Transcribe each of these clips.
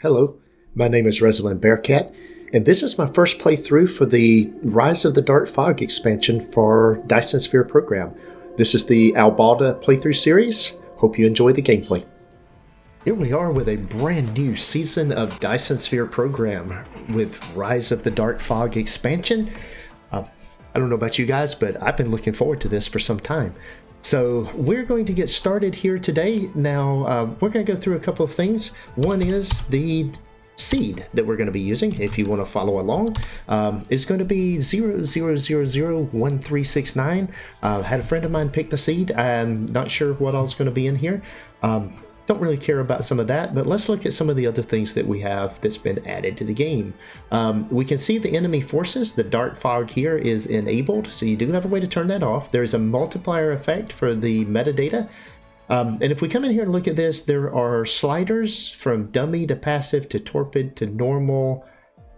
Hello, my name is Resilan Bearcat, and this is my first playthrough for the Rise of the Darkfog expansion for Dyson Sphere Program. This is the Albaldah playthrough series. Hope you enjoy the gameplay. Here we are with a brand new season of Dyson Sphere Program with Rise of the Darkfog expansion. I don't know about you guys, but I've been looking forward to this for some time. So we're going to get started here today. Now, we're going to go through a couple of things. One is the seed that we're going to be using, if you want to follow along, is going to be 00001369. Had a friend of mine pick the seed. I'm not sure what all's going to be in here. Don't really care about some of that, but let's look at some of the other things that we have that's been added to the game. We can see the enemy forces. The Darkfog here is enabled, so you do have a way to turn that off. There's a multiplier effect for the metadata. And if we come in here and look at this, there are sliders from dummy to passive to torpid to normal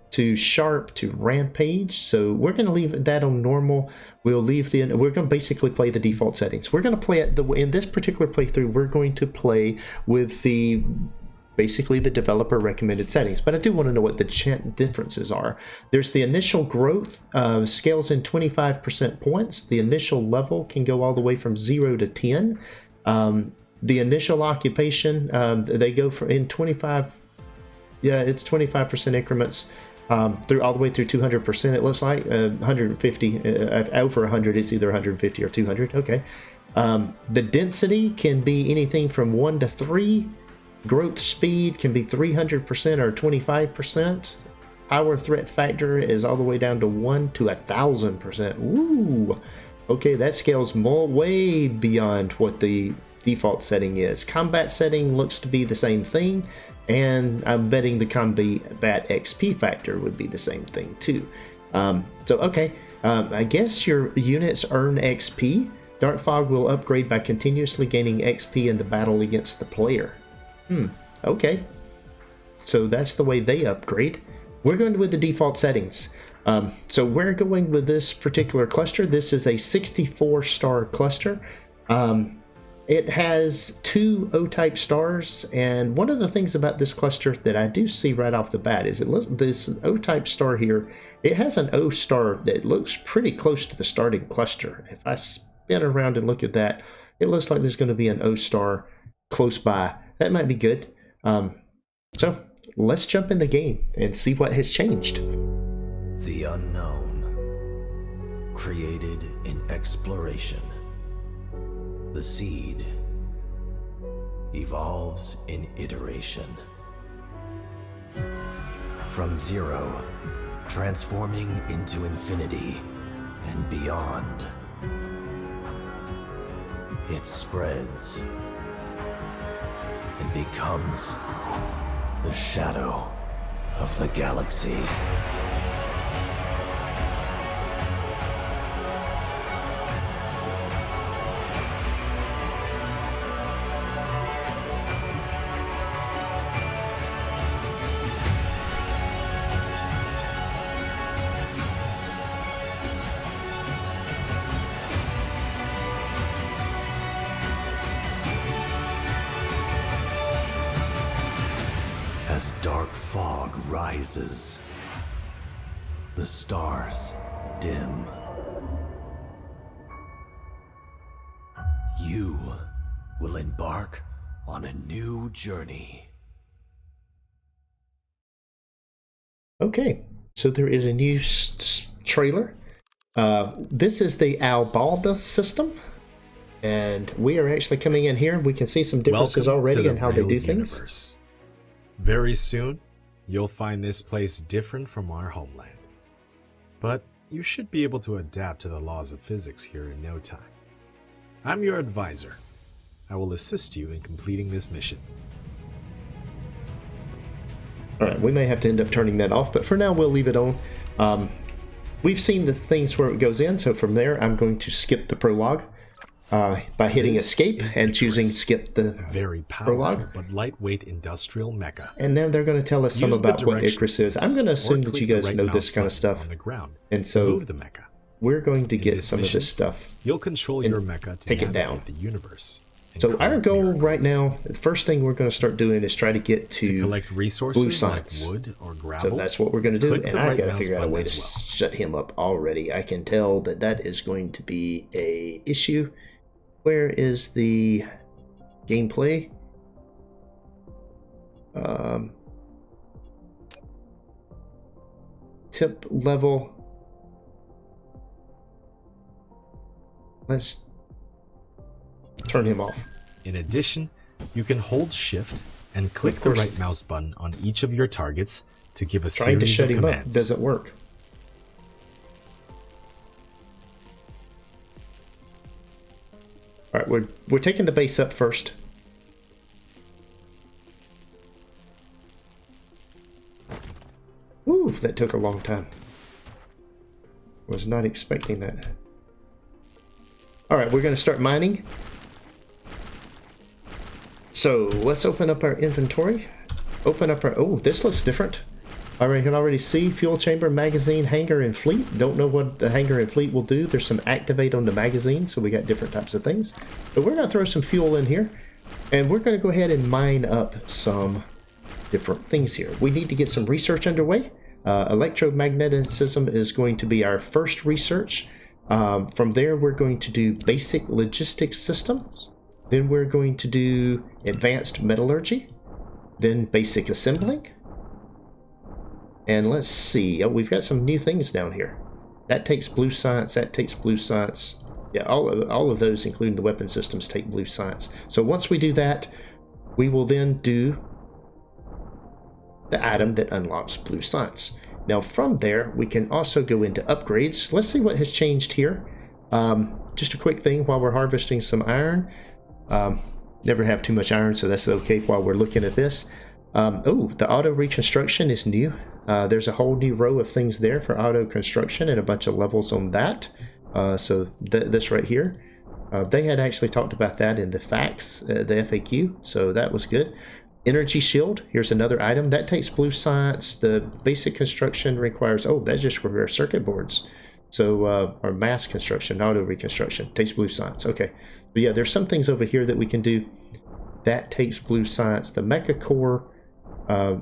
to sharp to rampage. So we're going to leave that on normal. We're going to basically play the default settings. We're going to play it in this particular playthrough. We're going to play with basically the developer recommended settings, but I do want to know what the differences are. There's the initial growth, scales in 25% points. The initial level can go all the way from 0 to 10. The initial occupation, they go in 25. Yeah, it's 25% increments. Through all the way through 200%, it looks like 150 over 100 is either 150 or 200. Okay. The density can be anything from 1 to 3. Growth speed can be 300% or 25%. Power threat factor is all the way down to 1 to 1,000%. Ooh. Okay, that scales way beyond what the default setting is. Combat setting looks to be the same thing. And I'm betting the combat XP factor would be the same thing too. I guess your units earn XP. Darkfog will upgrade by continuously gaining XP in the battle against the player. Okay. So that's the way they upgrade. We're going with the default settings. So we're going with this particular cluster. This is a 64-star cluster. It has 2 O-type stars, and one of the things about this cluster that I do see right off the bat is this O-type star here, it has an O star that looks pretty close to the starting cluster. If I spin around and look at that, it looks like there's going to be an O star close by. That might be good. So let's jump in the game and see what has changed. The unknown, created in exploration. The seed evolves in iteration. From 0, transforming into infinity and beyond. It spreads and becomes the shadow of the galaxy. As dark fog rises, the stars dim. You will embark on a new journey. Okay, so there is a new trailer. This is the Albaldah system, and we are actually coming in here. We can see some differences already in how they do things. Very soon, you'll find this place different from our homeland. But you should be able to adapt to the laws of physics here in no time. I'm your advisor. I will assist you in completing this mission. Alright, we may have to end up turning that off, but for now we'll leave it on. We've seen the things where it goes in, so from there I'm going to skip the prologue. By hitting escape and choosing skip the very powerful prologue. But lightweight industrial mecha. And now they're going to tell us some about what Icarus is. I'm going to assume that you guys know this kind of stuff. On the ground. And so move the mecha. we're going to get some of this stuff. You'll control your mecha to take it down. the universe So our current goal miracles. right now, the first thing we're going to start doing is try to get to collect blue resources like science. wood or gravel. So that's what we're going to do, Click and the I right got to mouse figure out a button way to as well. shut him up already. I can tell that that is going to be a issue. Where is the gameplay? Tip level. Let's turn him off. In addition, you can hold shift and click Of the course. right mouse button on each of your targets to give a Trying to series shut of him up commands. doesn't work. All right, we're taking the base up first. Ooh, that took a long time. Was not expecting that. All right, we're going to start mining. So let's open up our inventory. Open up our... Oh, this looks different. I can already see fuel chamber, magazine, hangar, and fleet. Don't know what the hangar and fleet will do. There's some activate on the magazine, so we got different types of things. But we're going to throw some fuel in here, and we're going to go ahead and mine up some different things here. We need to get some research underway. Electromagnetism is going to be our first research. From there, we're going to do basic logistics systems. Then we're going to do advanced metallurgy. Then basic assembling. And let's see. Oh, we've got some new things down here. That takes blue science. That takes blue science. Yeah, all of those, including the weapon systems, take blue science. So once we do that, we will then do the item that unlocks blue science. Now from there, we can also go into upgrades. Let's see what has changed here. Just a quick thing while we're harvesting some iron. Never have too much iron, so that's okay while we're looking at this. Oh, the auto reconstruction is new. There's a whole new row of things there for auto construction and a bunch of levels on that. So this right here. They had actually talked about that in the facts, the FAQ, so that was good. Energy shield, here's another item. That takes blue science. The basic construction requires, oh, that's just for our circuit boards. So, our mass construction, auto reconstruction, takes blue science. Okay. But yeah, there's some things over here that we can do. That takes blue science. The mecha core,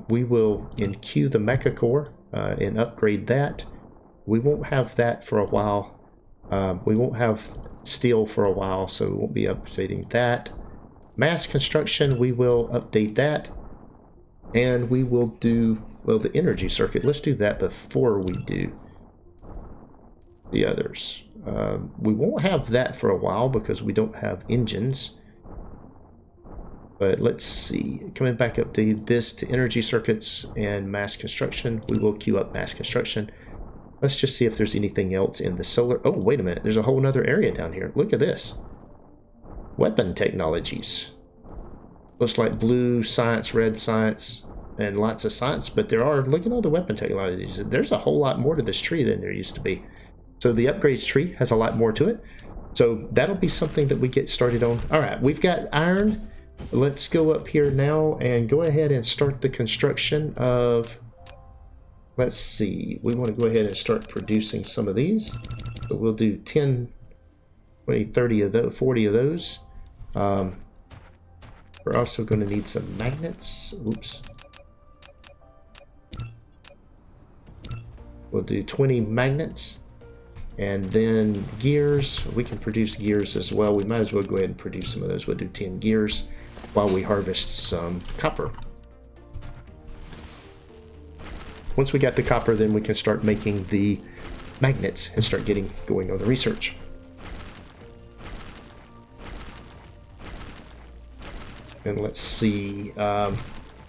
we will enqueue the mecha core and upgrade that. We won't have that for a while. We won't have steel for a while, so we won't be updating that. Mass construction, we will update that. And we will do, well, the energy circuit. Let's do that before we do the others. We won't have that for a while because we don't have engines. But let's see. Coming back up to this, to energy circuits and mass construction, we will queue up mass construction. Let's just see if there's anything else in the solar. Oh, wait a minute. There's a whole nother area down here. Look at this. Weapon technologies. Looks like blue science, red science, and lots of science. But there are, look at all the weapon technologies. There's a whole lot more to this tree than there used to be. So the upgrades tree has a lot more to it. So that'll be something that we get started on. All right, we've got iron. Let's go up here now and go ahead and start the construction of, let's see, we want to go ahead and start producing some of these. So we'll do 10, 20, 30 of those, 40 of those. We're also going to need some magnets. Oops. We'll do 20 magnets. And then gears, we can produce gears as well. We might as well go ahead and produce some of those. We'll do 10 gears while we harvest some copper. Once we got the copper, then we can start making the magnets and start getting going on the research. And let's see,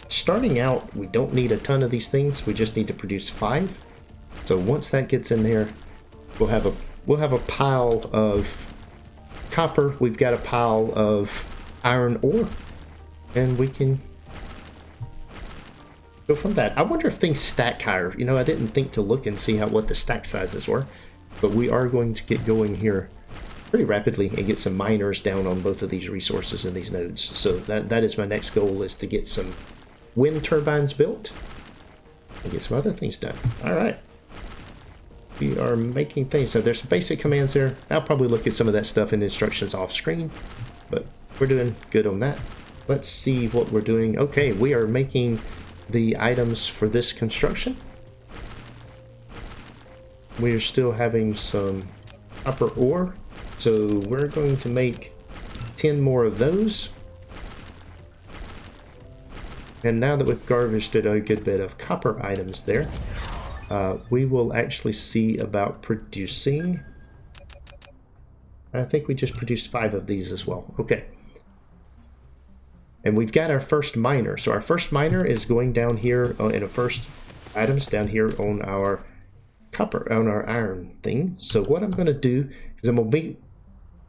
starting out, we don't need a ton of these things. We just need to produce 5. So once that gets in there, we'll have a pile of copper. We've got a pile of iron ore, and we can go from that. I wonder if things stack higher. You know, I didn't think to look and see what the stack sizes were, but we are going to get going here pretty rapidly and get some miners down on both of these resources and these nodes. So that is my next goal, is to get some wind turbines built and get some other things done. All right. We are making things. So there's some basic commands there. I'll probably look at some of that stuff in instructions off screen, but we're doing good on that. Let's see what we're doing. Okay, we are making the items for this construction. We are still having some copper ore, so we're going to make 10 more of those. And now that we've harvested a good bit of copper items there, we will actually see about producing. I think we just produced 5 of these as well. Okay. And we've got our first miner. So our first miner is going down here in the first items down here on our copper, on our iron thing. So what I'm going to do is I'm going to beat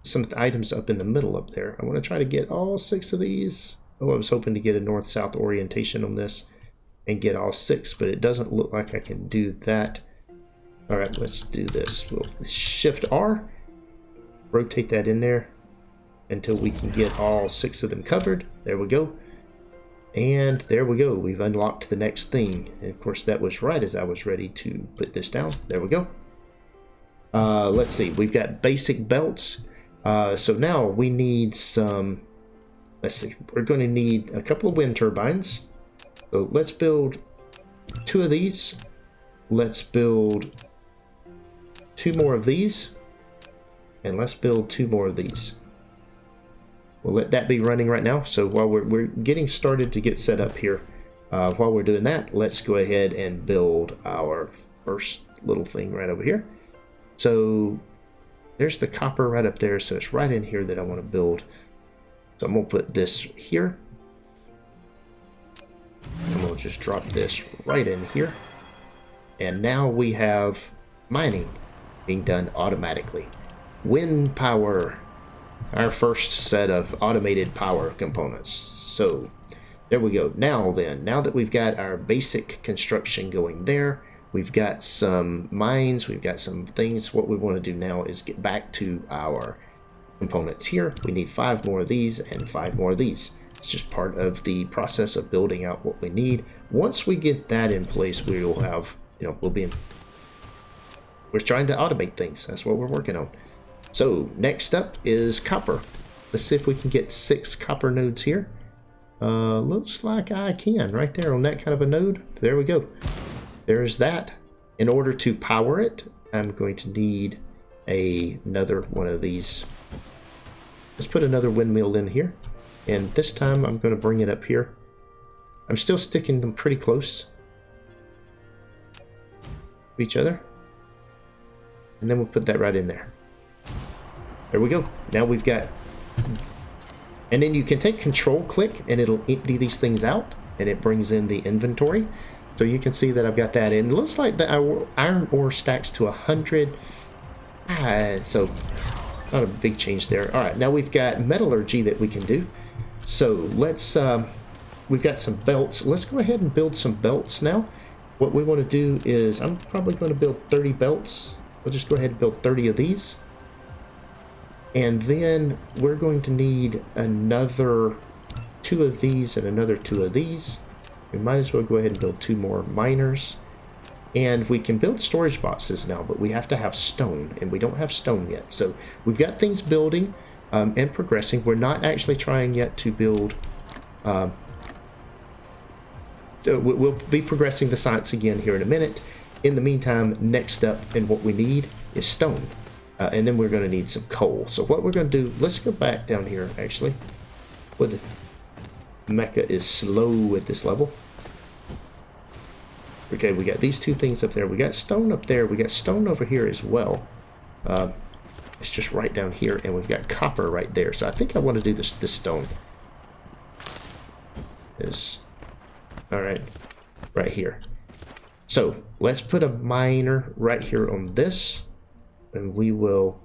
some items up in the middle up there. I want to try to get all 6 of these. Oh, I was hoping to get a north-south orientation on this and get all 6, but it doesn't look like I can do that. All right, let's do this. We'll Shift R, rotate that in there until we can get all 6 of them covered. There we go. And there we go. We've unlocked the next thing. And of course, that was right as I was ready to put this down. There we go. Let's see. We've got basic belts. So now we need some... Let's see. We're going to need a couple of wind turbines. So let's build 2 of these. Let's build 2 more of these. And let's build 2 more of these. We'll let that be running right now. So while we're getting started to get set up here, while we're doing that, let's go ahead and build our first little thing right over here. So there's the copper right up there. So it's right in here that I want to build. So I'm going to put this here. I'm going to just drop this right in here. And now we have mining being done automatically. Wind power. Our first set of automated power components. So there we go. Now then, now that we've got our basic construction going there, we've got some mines, we've got some things. What we want to do now is get back to our components here. We need 5 more of these and 5 more of these. It's just part of the process of building out what we need. Once we get that in place, we will have, we'll be in. We're trying to automate things. That's what we're working on. So next up is copper. Let's see if we can get 6 copper nodes here. Looks like I can right there on that kind of a node. There we go. There's that. In order to power it, I'm going to need another one of these. Let's put another windmill in here. And this time I'm going to bring it up here. I'm still sticking them pretty close to each other. And then we'll put that right in there. There we go. Now we've got... And then you can take control click and it'll empty these things out. And it brings in the inventory. So you can see that I've got that in. It looks like the iron ore stacks to 100. So not a big change there. All right, now we've got metallurgy that we can do. So let's... we've got some belts. Let's go ahead and build some belts now. What we want to do is... I'm probably going to build 30 belts. We'll just go ahead and build 30 of these. And then we're going to need another 2 of these and another 2 of these. We might as well go ahead and build 2 more miners. And we can build storage boxes now, but we have to have stone, and we don't have stone yet. So we've got things building and progressing. We're not actually trying yet to build... we'll be progressing the science again here in a minute. In the meantime, next up and what we need is stone. And then we're going to need some coal. So what we're going to do, let's go back down here, actually. Where the mecha is slow at this level. Okay, we got these 2 things up there. We got stone up there. We got stone over here as well. It's just right down here. And we've got copper right there. So I think I want to do this stone. All right, right here. So let's put a miner right here on this. And we will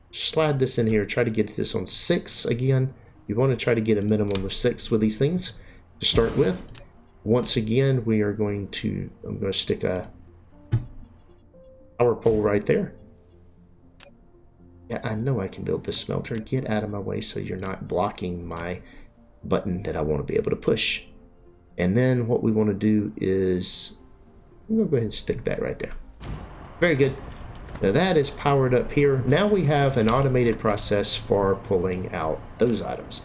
slide this in here, try to get this on 6 again. You want to try to get a minimum of 6 with these things to start with. Once again, we are going to, I'm going to stick a power pole right there. Yeah, I know I can build this smelter. Get out of my way so you're not blocking my button that I want to be able to push. And then what we want to do is, I'm going to go ahead and stick that right there. Very good. Now that is powered up here. Now we have an automated process for pulling out those items,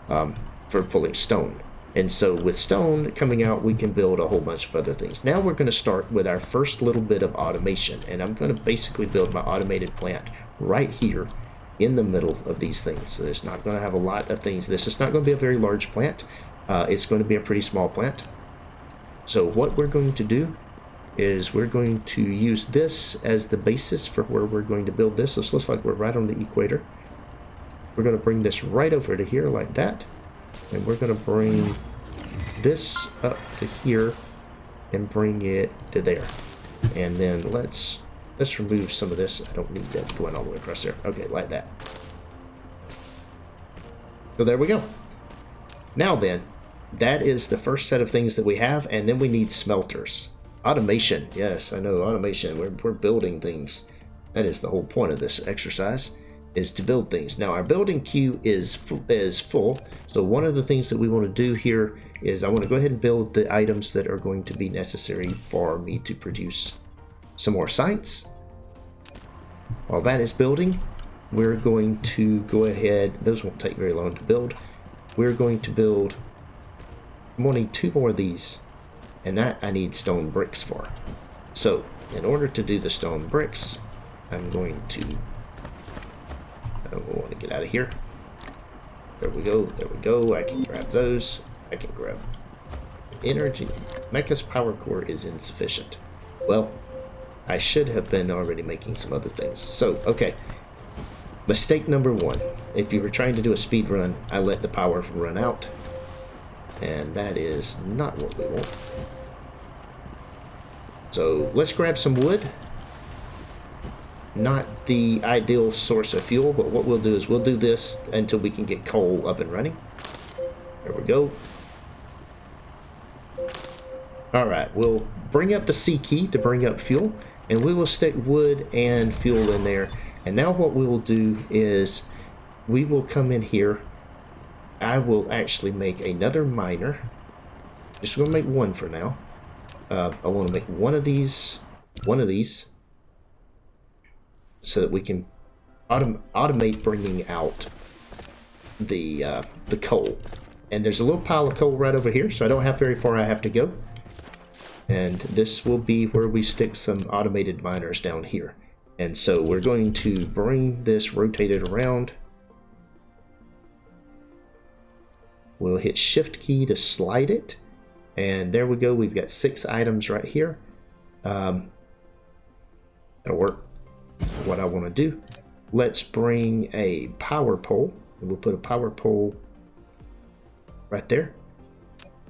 for pulling stone. And so with stone coming out, we can build a whole bunch of other things. Now we're going to start with our first little bit of automation. And I'm going to basically build my automated plant right here in the middle of these things. So it's not going to have a lot of things. This is not going to be a very large plant. It's going to be a pretty small plant. So what we're going to do is we're going to use this as the basis for where we're going to build this. This looks like we're right on the equator. We're going to bring this right over to here like that. And we're going to bring this up to here and bring it to there. And then let's remove some of this. I don't need that going all the way across there. Okay, like that. So there we go. Now then, that is the first set of things that we have, and then we need smelters. Automation. Yes, I know, automation. We're building things. That is the whole point of this exercise, is to build things. Now our building queue is full, so one of the things that we want to do here is I want to go ahead and build the items that are going to be necessary for me to produce some more sites. While that is building, we're going to go ahead, those won't take very long to build. We're going to build, I'm wanting 2 more of these, and that I need stone bricks for. So in order to do the stone bricks, I'm going to we want to get out of here. There we go, there we go. I can grab those. I can grab energy. Mecha's power core is insufficient. Well, I should have been already making some other things. So, okay. Mistake number 1. If you were trying to do a speed run, I let the power run out. And that is not what we want. So, let's grab some wood. Not the ideal source of fuel, but what we'll do is we'll do this until we can get coal up and running. There we go. Alright, we'll bring up the C key to bring up fuel, and we will stick wood and fuel in there. And now what we will do is we will come in here. I will actually make another miner. Just going to make one for now. I want to make one of these, so that we can automate bringing out the coal. And there's a little pile of coal right over here, so I don't have very far I have to go. And this will be where we stick some automated miners down here. And so we're going to bring this rotated around. We'll hit shift key to slide it. And there we go, we've got 6 items right here. That'll work. What I want to do, let's bring a power pole, and we'll put a power pole right there,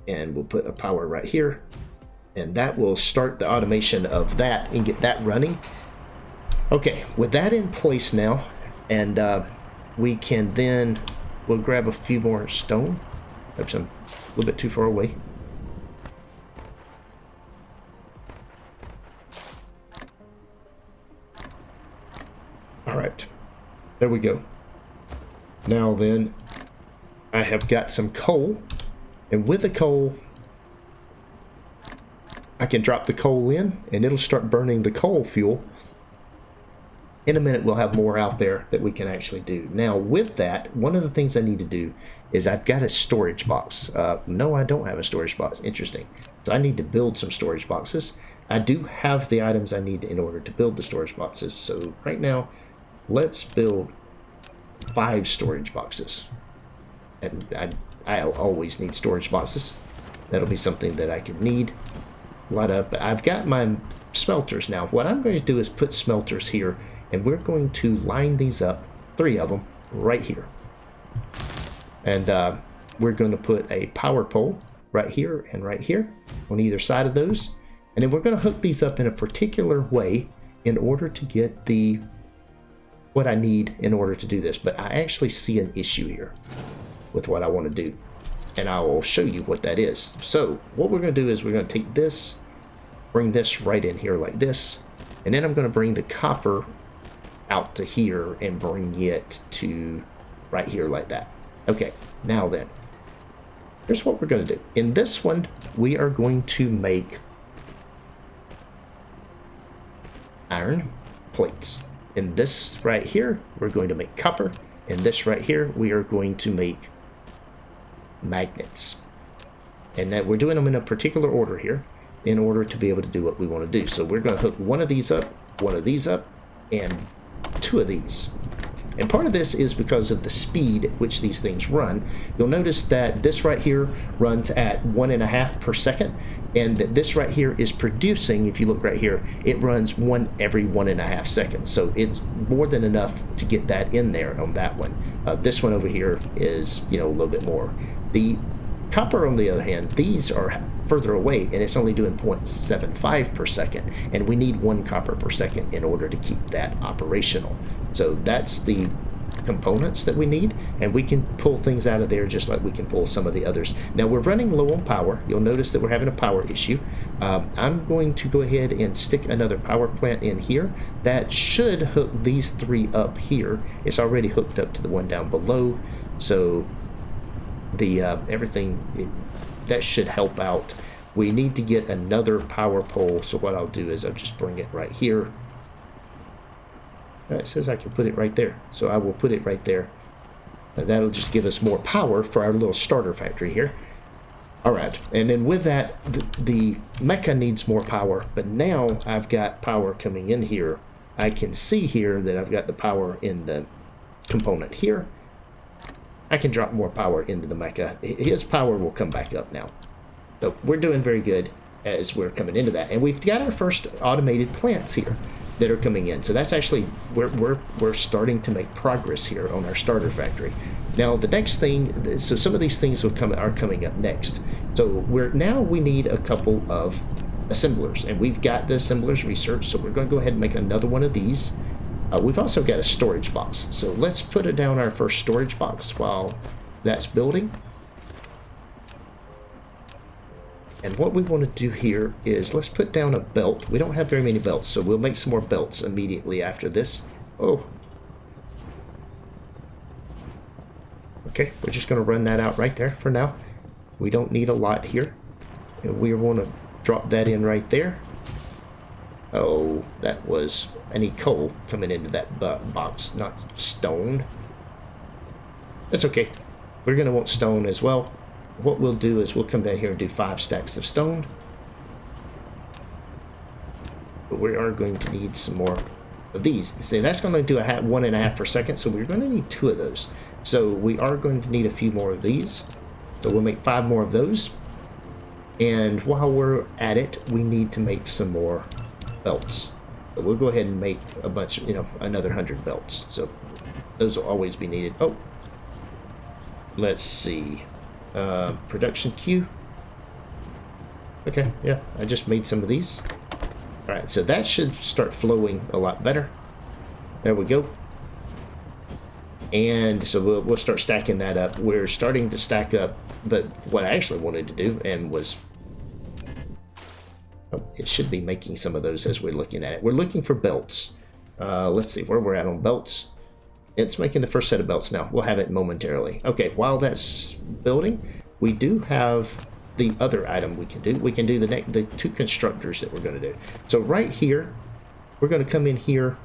and we'll put a power right here, and that will start the automation of that and get that running. Okay, with that in place now, and we can then, we'll grab a few more stone. Oops, I'm a little bit too far away. Alright, there we go. Now then, I have got some coal, and with the coal, I can drop the coal in, and it'll start burning the coal fuel. In a minute, we'll have more out there that we can actually do. Now, with that, one of the things I need to do is I've got a storage box. No, I don't have a storage box. Interesting. So I need to build some storage boxes. I do have the items I need in order to build the storage boxes. So right now, let's build 5 storage boxes. And I'll always need storage boxes. That'll be something that I could need a lot of. But I've got my smelters now. What I'm going to do is put smelters here, and we're going to line these up, 3 of them, right here. And we're going to put a power pole right here and right here on either side of those. And then we're going to hook these up in a particular way in order to get the what I need in order to do this. But I actually see an issue here with what I want to do, and I will show you what that is. So what we're going to do is we're going to take this, bring this right in here like this, and then I'm going to bring the copper out to here and bring it to right here like that. Okay, now then, here's what we're going to do. In this one, we are going to make iron. plates. In this right here, we're going to make copper. In this right here, we are going to make magnets. And that we're doing them in a particular order here in order to be able to do what we want to do. So we're going to hook one of these up, and 2 of these. And part of this is because of the speed at which these things run. You'll notice that this right here runs at 1.5 per second, and that this right here is producing, if you look right here, it runs 1 every 1.5 seconds. So it's more than enough to get that in there on that one. This one over here is, a little bit more. The copper, on the other hand, these are further away, and it's only doing 0.75 per second, and we need 1 copper per second in order to keep that operational. So that's the components that we need, and we can pull things out of there just like we can pull some of the others. Now we're running low on power. You'll notice that we're having a power issue. I'm going to go ahead and stick another power plant in here that should hook these 3 up here. It's already hooked up to the one down below, so the that should help out. We need to get another power pole, so what I'll do is I'll just bring it right here. It says I can put it right there, so I will put it right there. That'll just give us more power for our little starter factory here. Alright, and then with that, the mecha needs more power, but now I've got power coming in here. I can see here that I've got the power in the component here. I can drop more power into the mecha. His power will come back up now. So we're doing very good as we're coming into that. And we've got our first automated plants here that are coming in. So that's actually, we're starting to make progress here on our starter factory. Now the next thing, so some of these things are coming up next. So we need a couple of assemblers, and we've got the assemblers researched, so we're going to go ahead and make another one of these. We've also got a storage box, so let's put it down our first storage box while that's building. And what we want to do here is let's put down a belt. We don't have very many belts, so we'll make some more belts immediately after this. Oh. Okay, we're just going to run that out right there for now. We don't need a lot here. And we want to drop that in right there. Oh, that was... I need coal coming into that box, not stone. That's okay. We're going to want stone as well. What we'll do is we'll come down here and do 5 stacks of stone. But we are going to need some more of these. See, that's going to do 1.5 per second, so we're going to need 2 of those. So we are going to need a few more of these. So we'll make 5 more of those. And while we're at it, we need to make some more belts. So we'll go ahead and make a bunch of, another 100 belts. So those will always be needed. Oh, let's see. Production queue. Okay, yeah, I just made some of these. Alright, so that should start flowing a lot better. There we go. And so we'll start stacking that up. We're starting to stack up, but what I actually wanted to do and was... Oh, it should be making some of those as we're looking at it. We're looking for belts. Let's see where we're at on belts. It's making the first set of belts now. We'll have it momentarily. Okay, while that's building, we do have the other item we can do. We can do the 2 constructors that we're going to do. So right here, we're going to come in here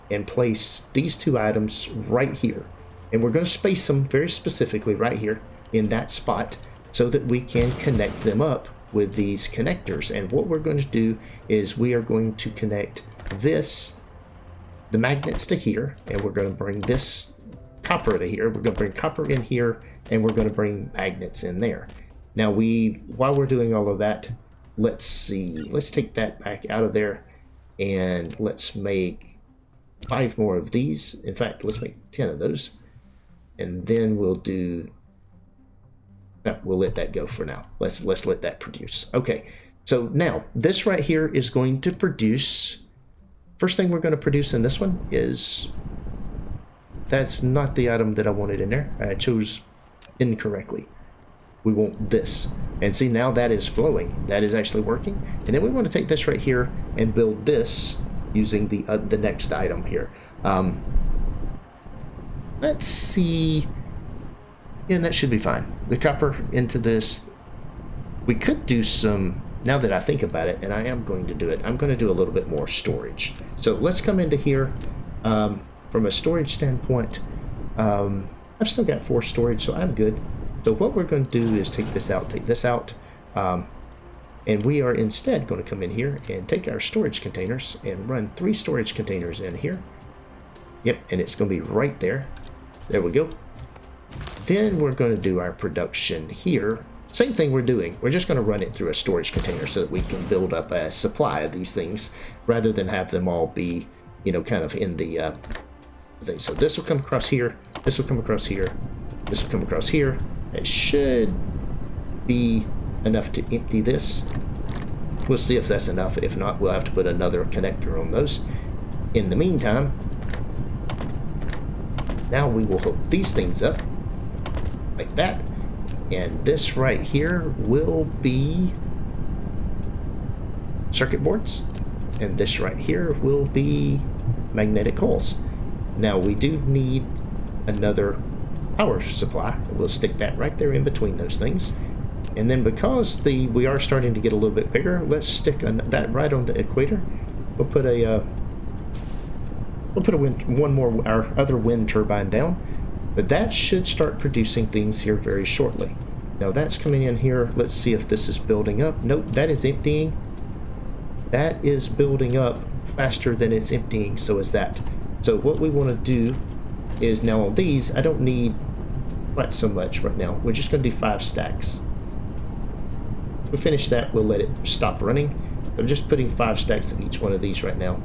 and place these 2 items right here. And we're going to space them very specifically right here in that spot so that we can connect them up with these connectors. And what we're going to do is we are going to connect the magnets to here, and we're going to bring this copper to here. We're going to bring copper in here, and we're going to bring magnets in there. Now while we're doing all of that, let's see. Let's take that back out of there, and let's make 5 more of these. In fact, let's make 10 of those, and then we'll do... No, we'll let that go for now. Let's let that produce. Okay, so now this right here is going to produce... First thing we're going to produce in this one is... That's not the item that I wanted in there. I chose incorrectly. We want this. And see, now that is flowing. That is actually working. And then we want to take this right here and build this using the next item here. Let's see... Yeah, that should be fine. The copper into this. We could do some... now that I think about it, and I am going to do it, I'm going to do a little bit more storage. So let's come into here. From a storage standpoint, I've still got 4 storage, so I'm good. So what we're going to do is take this out, and we are instead going to come in here and take our storage containers and run 3 storage containers in here. Yep, and it's going to be right there. There we go. Then we're going to do our production here. Same thing we're doing. We're just going to run it through a storage container so that we can build up a supply of these things rather than have them all be, you know, kind of in the thing. So this will come across here. This will come across here. This will come across here. It should be enough to empty this. We'll see if that's enough. If not, we'll have to put another connector on those. In the meantime, now we will hook these things up like that. And this right here will be circuit boards. And this right here will be magnetic coils. Now we do need another power supply. We'll stick that right there in between those things. And then because we are starting to get a little bit bigger, let's stick that right on the equator. We'll put one more, our other wind turbine down. But that should start producing things here very shortly. Now that's coming in here. Let's see if this is building up. Nope, that is emptying. That is building up faster than it's emptying, so is that. So what we want to do is now on these, I don't need quite so much right now. We're just going to do 5 stacks. We'll finish that, we'll let it stop running. I'm just putting 5 stacks of each one of these right now.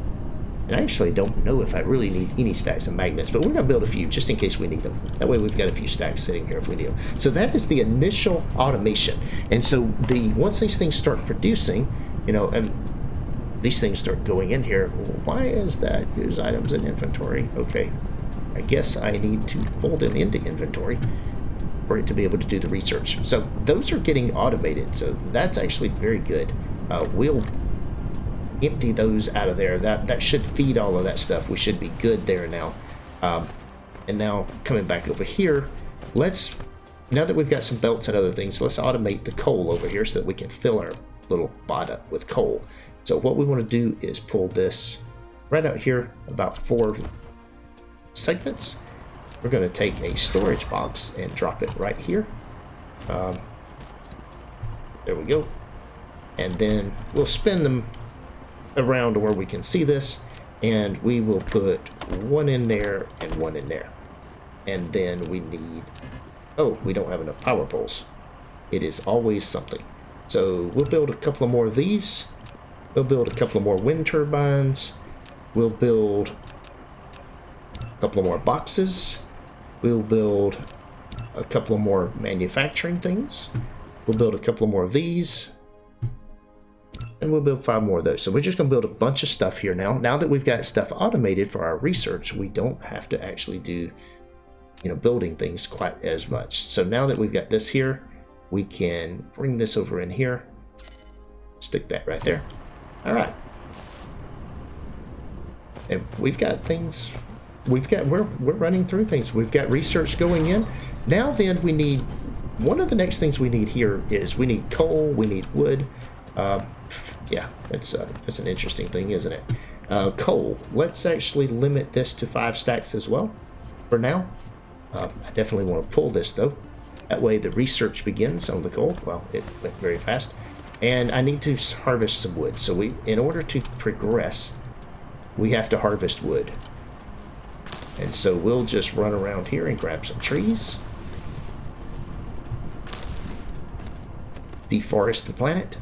And I actually don't know if I really need any stacks of magnets, but we're going to build a few just in case we need them. That way we've got a few stacks sitting here if we need them. So that is the initial automation. And so once these things start producing, you know, and these things start going in here, why is that? Use items in inventory. Okay, I guess I need to pull them into inventory for it to be able to do the research. So those are getting automated, so that's actually very good. We'll empty those out of there. That should feed all of that stuff. We should be good there now. And now coming back over here, now that we've got some belts and other things, let's automate the coal over here so that we can fill our little bot up with coal. So what we want to do is pull this right out here, about 4 segments. We're going to take a storage box and drop it right here. There we go. And then we'll spin them around to where we can see this, and we will put 1 in there and 1 in there. And then we need, oh, we don't have enough power poles. It is always something. So we'll build a couple of more of these. We'll build a couple of more wind turbines. We'll build a couple of more boxes. We'll build a couple of more manufacturing things. We'll build a couple of more of these. And we'll build 5 more of those. So we're just going to build a bunch of stuff here now. Now that we've got stuff automated for our research, we don't have to actually do, you know, building things quite as much. So now that we've got this here, we can bring this over in here. Stick that right there. All right. And we've got things. We're running through things. We've got research going in. Now then we need, one of the next things we need here is we need coal, we need wood. Yeah, that's an interesting thing, isn't it? Coal. Let's actually limit this to 5 stacks as well for now. I definitely want to pull this though. That way the research begins on the coal. Well, it went very fast. And I need to harvest some wood. So in order to progress, we have to harvest wood. And so we'll just run around here and grab some trees. Deforest the planet.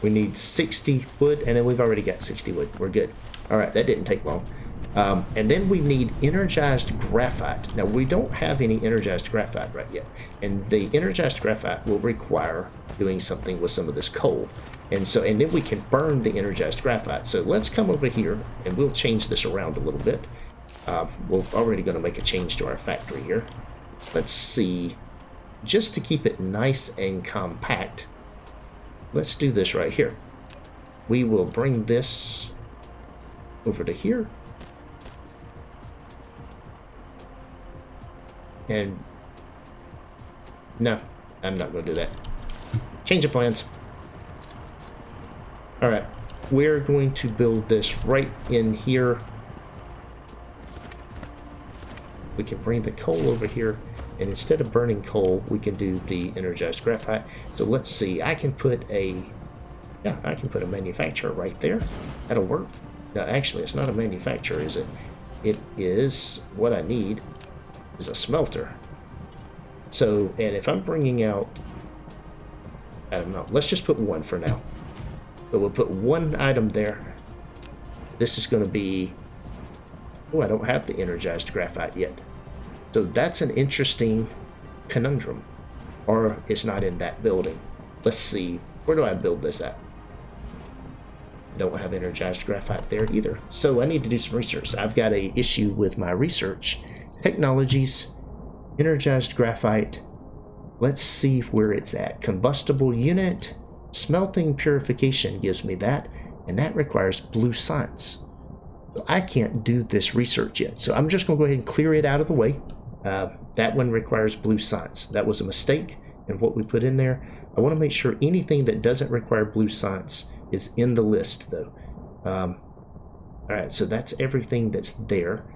We need 60 wood, and then we've already got 60 wood. We're good. All right, that didn't take long. And then we need energized graphite. Now, we don't have any energized graphite right yet. And the energized graphite will require doing something with some of this coal. And then we can burn the energized graphite. So let's come over here, and we'll change this around a little bit. We're already going to make a change to our factory here. Let's see. Just to keep it nice and compact, let's do this right here. We will bring this over to here. And No, I'm not going to do that. Change of plans. Alright, we're going to build this right in here. We can bring the coal over here, and instead of burning coal, we can do the energized graphite. So let's see, I can put a manufacturer right there. That'll work. No, actually, it's not a manufacturer, is it? It is, what I need is a smelter. So, and if I'm bringing out, I don't know, let's just put one for now. So we'll put one item there. This is going to be, oh, I don't have the energized graphite yet. So that's an interesting conundrum. Or it's not in that building. Let's see, where do I build this at? I don't have energized graphite there either. So I need to do some research. I've got an issue with my research. Technologies, energized graphite. Let's see where it's at. Combustible unit, smelting purification gives me that, and that requires blue science. So I can't do this research yet. So I'm just going to go ahead and clear it out of the way. That one requires blue science. That was a mistake in what we put in there. I want to make sure anything that doesn't require blue science is in the list, though. All right, so that's everything that's there.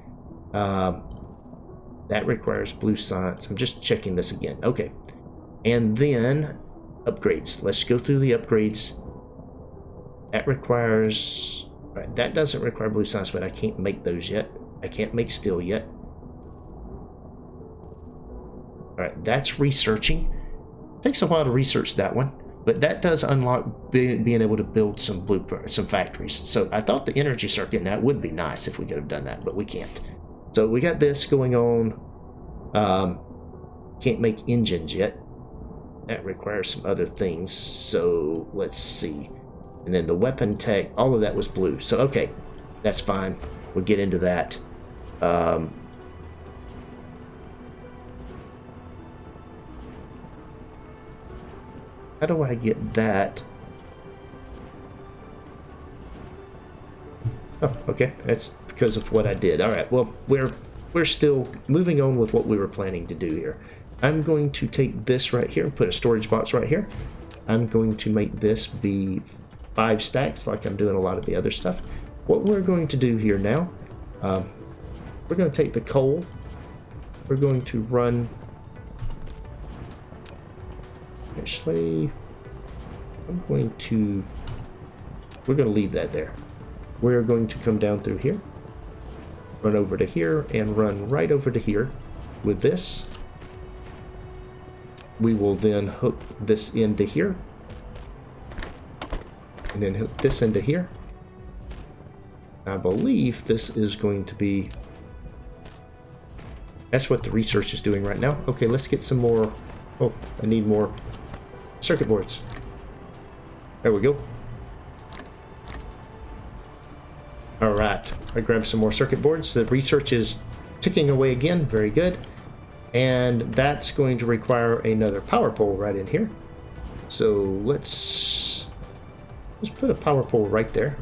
That requires blue science. I'm just checking this again. Okay. And then upgrades. Let's go through the upgrades. That requires... All right, that doesn't require blue science, but I can't make those yet. I can't make steel yet. All right, that's researching. Takes a while to research that one, but that does unlock being able to build some blueprints, some factories. So I thought the energy circuit, now it would be nice if we could have done that, but we can't. So we got this going on. Can't make engines yet. That requires some other things. So let's see. And then the weapon tech, all of that was blue. So okay, that's fine. We'll get into that. How do I get that? Oh, okay. That's because of what I did. All right. Well, we're still moving on with what we were planning to do here. I'm going to take this right here and put a storage box right here. I'm going to make this be 5 stacks like I'm doing a lot of the other stuff. What we're going to do here now, we're going to take the coal. We're going to run... Actually, we're going to leave that there. We're going to come down through here, run over to here, and run right over to here with this. We will then hook this into here, and then hook this into here. I believe this is going to be... That's what the research is doing right now. Okay, let's get some more... Oh, I need more circuit boards. There we go. All right, I grabbed some more circuit boards. The research is ticking away again. Very good. And that's going to require another power pole right in here. So let's put a power pole right there.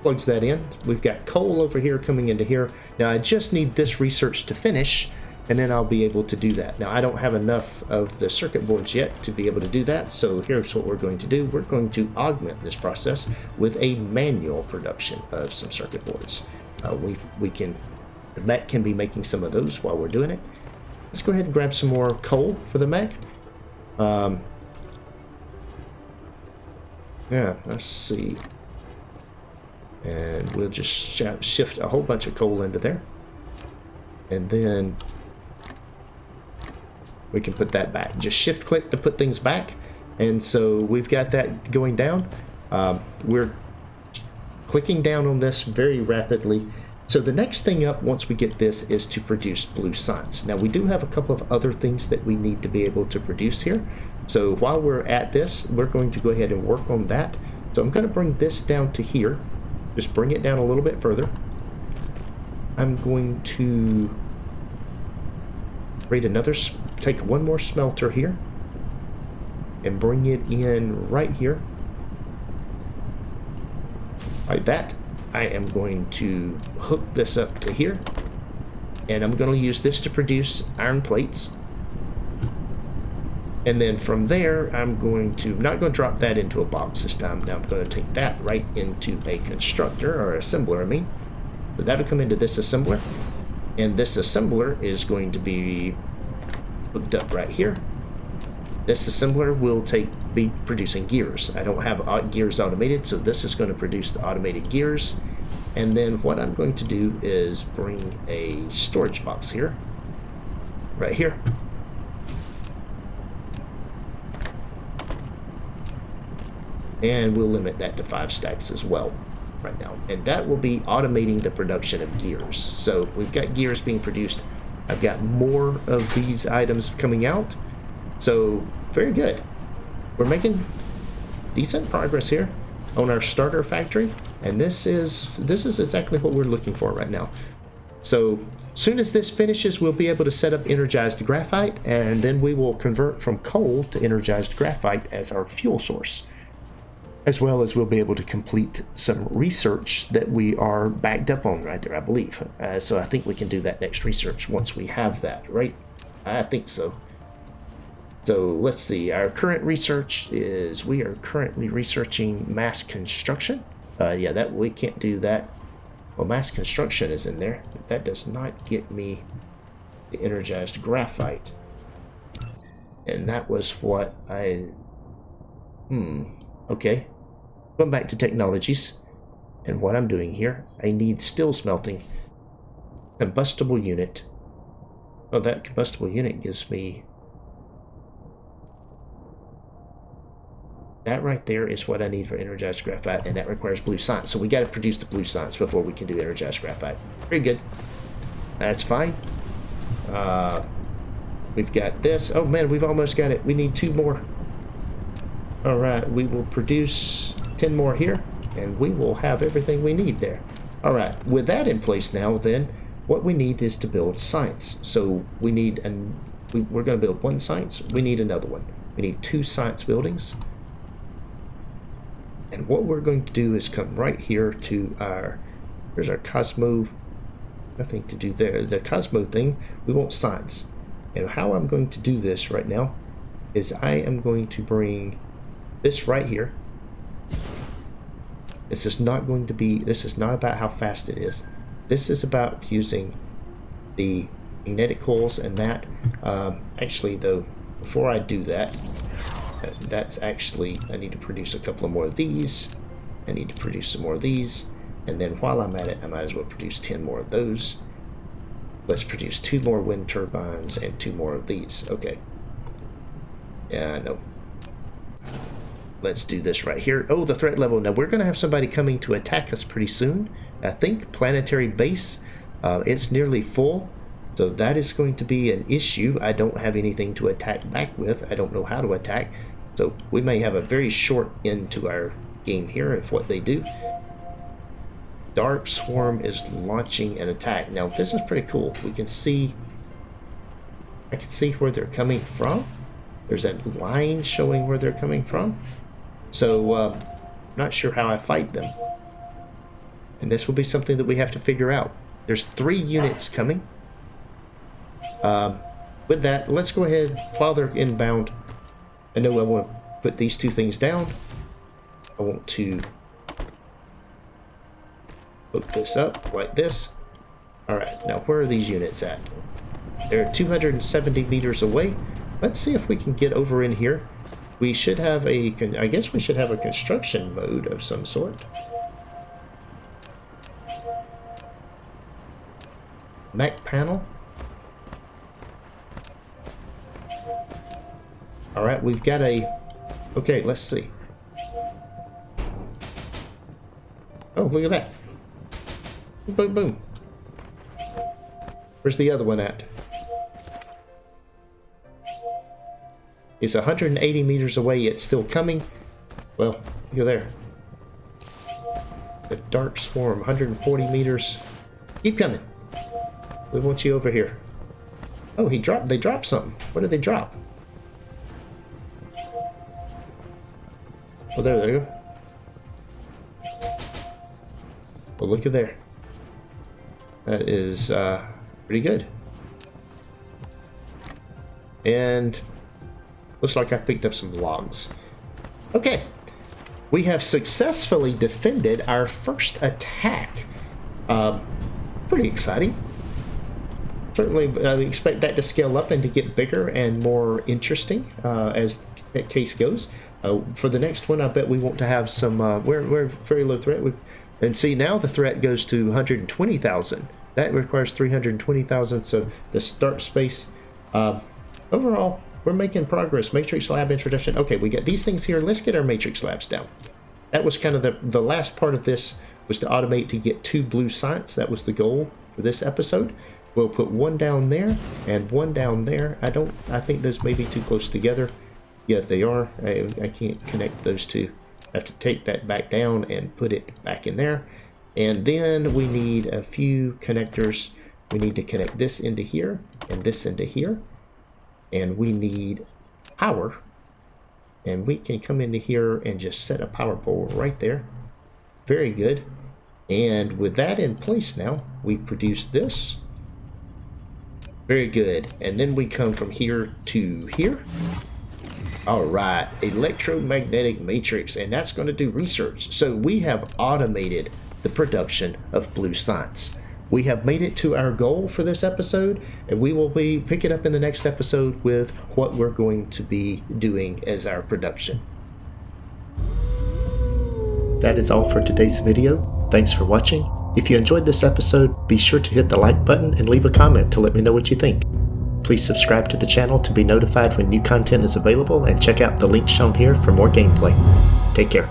Plugs that in. We've got coal over here coming into here. Now I just need this research to finish, and then I'll be able to do that. Now I don't have enough of the circuit boards yet to be able to do that, so here's what we're going to do. We're going to augment this process with a manual production of some circuit boards. The mech can be making some of those while we're doing it. Let's go ahead and grab some more coal for the mech. Yeah, let's see. And we'll just shift a whole bunch of coal into there. And then we can put that back. Just shift click to put things back. And so we've got that going down. We're clicking down on this very rapidly. So the next thing up once we get this is to produce blue science. Now we do have a couple of other things that we need to be able to produce here. So while we're at this, we're going to go ahead and work on that. So I'm going to bring this down to here. Just bring it down a little bit further. I'm going to create another, take one more smelter here and bring it in right here. Like that. I am going to hook this up to here, and I'm going to use this to produce iron plates. And then from there, I'm not going to drop that into a box this time. Now I'm going to take that right into a constructor, or assembler, I mean. So that'll come into this assembler. And this assembler is going to be hooked up right here. This assembler will be producing gears. I don't have gears automated, so this is going to produce the automated gears. And then what I'm going to do is bring a storage box here, right here. And we'll limit that to 5 stacks as well right now. And that will be automating the production of gears. So we've got gears being produced. I've got more of these items coming out. So very good. We're making decent progress here on our starter factory. And this is exactly what we're looking for right now. So soon as this finishes, we'll be able to set up energized graphite, and then we will convert from coal to energized graphite as our fuel source. As well as we'll be able to complete some research that we are backed up on right there, I believe. So I think we can do that next research once we have that, right? I think so. So let's see, our current research is, we are currently researching mass construction. Yeah, that we can't do that. Well, mass construction is in there, but that does not get me the energized graphite. And that was what okay. Going back to technologies, and what I'm doing here, I need steel smelting, combustible unit. Oh, that combustible unit gives me, that right there is what I need for energized graphite, and that requires blue science. So we got to produce the blue science before we can do energized graphite. Very good. That's fine. We've got this. Oh man, we've almost got it. We need 2 more. All right, we will produce 10 more here, and we will have everything we need there. All right, with that in place now, then, what we need is to build science. So we need, we're going to build 1 science. We need another one. We need 2 science buildings. And what we're going to do is come right here to there's our Cosmo, nothing to do there. The Cosmo thing, we want science. And how I'm going to do this right now is I am going to bring this right here. This is not about how fast it is. This is about using the magnetic coils and that. Actually, though, before I do that, that's actually, I need to produce a couple of more of these. I need to produce some more of these. And then while I'm at it, I might as well produce 10 more of those. Let's produce 2 more wind turbines and 2 more of these. Okay. Yeah, I know. Let's do this right here. Oh, the threat level. Now, we're going to have somebody coming to attack us pretty soon. I think planetary base. It's nearly full. So that is going to be an issue. I don't have anything to attack back with. I don't know how to attack. So we may have a very short end to our game here of what they do. Dark Swarm is launching an attack. Now, this is pretty cool. We can see, I can see where they're coming from. There's a line showing where they're coming from. So, not sure how I fight them. And this will be something that we have to figure out. There's 3 units coming. With that, let's go ahead, while they're inbound, I know I want to put these 2 things down. I want to hook this up like this. Alright, now where are these units at? They're 270 meters away. Let's see if we can get over in here. We should have I guess we should have a construction mode of some sort. Mech panel. Alright, we've got okay, let's see. Oh, look at that. Boom, boom. Where's the other one at? It's 180 meters away, it's still coming. Well, look at there. The Dark Swarm, 140 meters. Keep coming. We want you over here. Oh, they dropped something. What did they drop? Oh, there they go. Well, look at there. That is pretty good. And looks like I picked up some logs. Okay, we have successfully defended our first attack. Pretty exciting. Certainly, I expect that to scale up and to get bigger and more interesting as that case goes. For the next one, I bet we want to have some. We're very low threat. And see, now the threat goes to 120,000. That requires 320,000. So the start space. Overall, we're making progress. Matrix lab introduction. Okay, we got these things here. Let's get our matrix labs down. That was kind of the last part of this, was to automate to get 2 blue sites. That was the goal for this episode. We'll put one down there and one down there. I think those may be too close together. Yeah, they are. I can't connect those two. I have to take that back down and put it back in there. And then we need a few connectors. We need to connect this into here and this into here. And we need power. And we can come into here and just set a power pole right there. Very good. And with that in place now, we produce this. Very good. And then we come from here to here. All right, electromagnetic matrix, and that's going to do research. So we have automated the production of blue science. We have made it to our goal for this episode, and we will be picking up in the next episode with what we're going to be doing as our production. That is all for today's video. Thanks for watching. If you enjoyed this episode, be sure to hit the like button and leave a comment to let me know what you think. Please subscribe to the channel to be notified when new content is available, and check out the link shown here for more gameplay. Take care.